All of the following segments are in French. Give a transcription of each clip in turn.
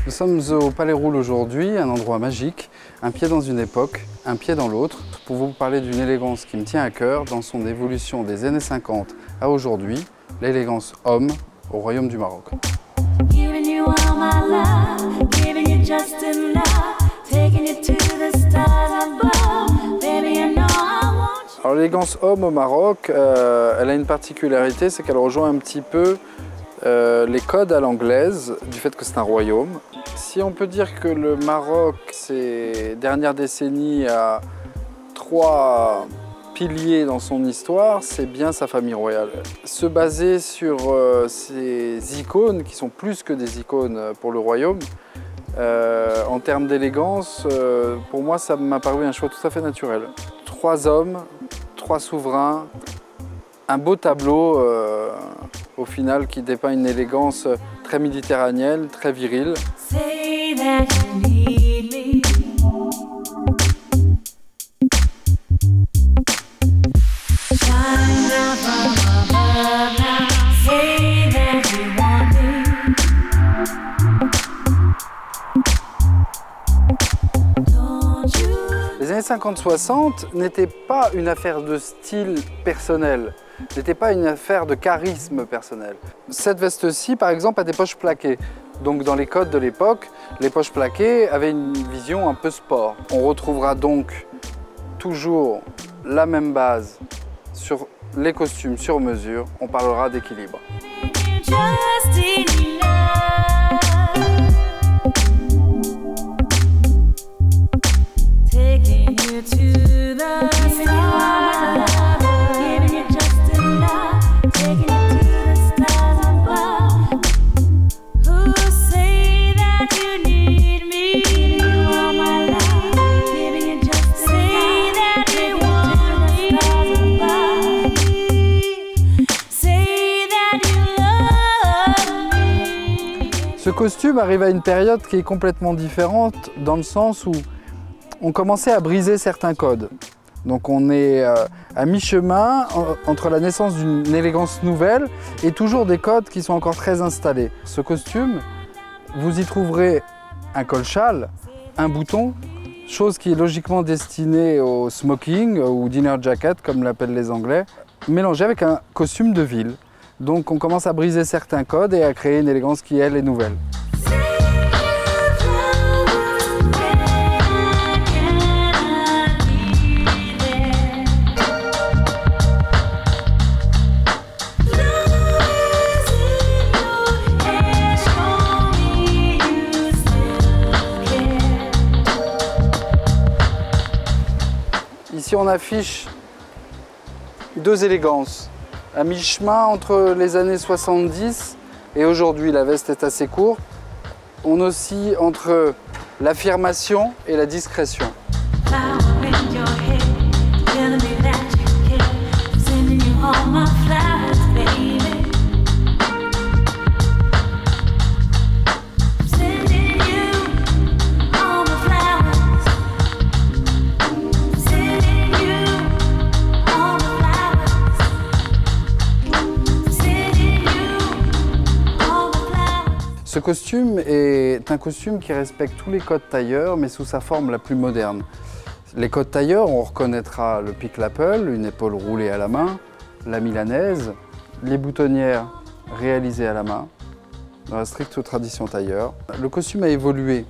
Nous sommes au Palais Roule aujourd'hui, un endroit magique, un pied dans une époque, un pied dans l'autre, pour vous parler d'une élégance qui me tient à cœur dans son évolution des années 50 à aujourd'hui, l'élégance homme au Royaume du Maroc. Alors l'élégance homme au Maroc, elle a une particularité, c'est qu'elle rejoint un petit peu les codes à l'anglaise, du fait que c'est un royaume. Si on peut dire que le Maroc, ces dernières décennies, a 3 piliers dans son histoire, c'est bien sa famille royale. Se baser sur ces icônes, qui sont plus que des icônes pour le royaume, en termes d'élégance, pour moi, ça m'a paru un choix tout à fait naturel. 3 hommes, 3 souverains, un beau tableau au final qui dépeint une élégance très méditerranéenne, très virile. Les années 50-60 n'étaient pas une affaire de style personnel, n'était pas une affaire de charisme personnel. Cette veste-ci, par exemple, a des poches plaquées. Donc dans les codes de l'époque, les poches plaquées avaient une vision un peu sport. On retrouvera donc toujours la même base sur les costumes sur mesure. On parlera d'équilibre. Ce costume arrive à une période qui est complètement différente dans le sens où on commençait à briser certains codes. Donc on est à mi-chemin entre la naissance d'une élégance nouvelle et toujours des codes qui sont encore très installés. Ce costume, vous y trouverez un col-châle, un bouton, chose qui est logiquement destinée au smoking ou dinner jacket comme l'appellent les Anglais, mélangé avec un costume de ville. Donc on commence à briser certains codes et à créer une élégance qui, elle, est nouvelle. Ici on affiche 2 élégances. À mi-chemin entre les années 70 et aujourd'hui, la veste est assez courte. On oscille entre l'affirmation et la discrétion. Ce costume est un costume qui respecte tous les codes tailleurs, mais sous sa forme la plus moderne. Les codes tailleurs, on reconnaîtra le pique-lapel, une épaule roulée à la main, la milanaise, les boutonnières réalisées à la main, dans la stricte tradition tailleur. Le costume a évolué.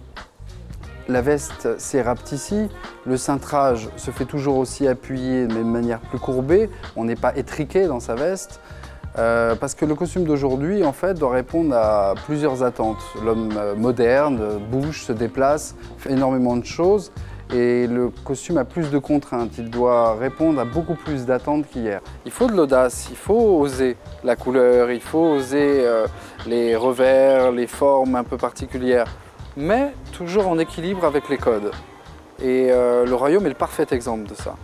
La veste s'est rapetissie, le cintrage se fait toujours aussi appuyé, mais de manière plus courbée. On n'est pas étriqué dans sa veste. Parce que le costume d'aujourd'hui, en fait, doit répondre à plusieurs attentes. L'homme moderne bouge, se déplace, fait énormément de choses et le costume a plus de contraintes. Il doit répondre à beaucoup plus d'attentes qu'hier. Il faut de l'audace, il faut oser la couleur, il faut oser les revers, les formes un peu particulières, mais toujours en équilibre avec les codes. Et le royaume est le parfait exemple de ça.